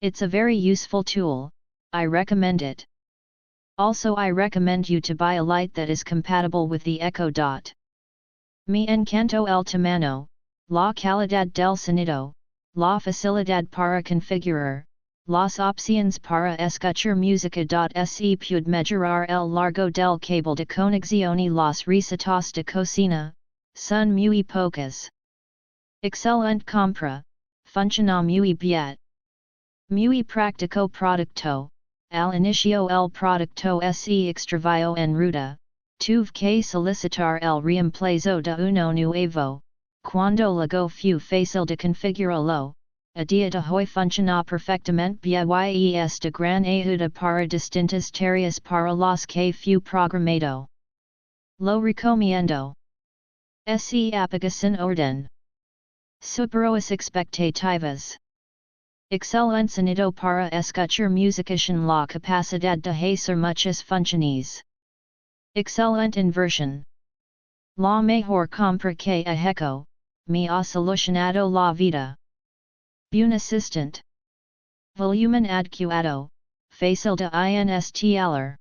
It's a very useful tool, I recommend it. Also, I recommend you to buy a light that is compatible with the Echo Dot. Me encanto el tamaño, la calidad del sonido, la facilidad para configurar, las opciones para escuchar música. Se puede mejorar el largo del cable de conexión y los recetados de cocina, son muy pocas. Excelente compra, funciona muy bien. Muy práctico producto, al inicio el producto se extravió en ruta, tuve que solicitar el reemplazo de uno nuevo, cuando luego fue fácil de configurarlo, a día de hoy funciona perfectamente bien y es de gran ayuda para distintas tareas para los que fue programado. Lo recomiendo. Se apaga sin orden. Supero las expectativas. Excelente sonido para escuchar música con la capacidad de hacer muchas funciones. Excelente inversión. La mejor compra que he hecho, me ha solucionado la vida. Buen assistant. Volumen adecuado, fácil de instalar.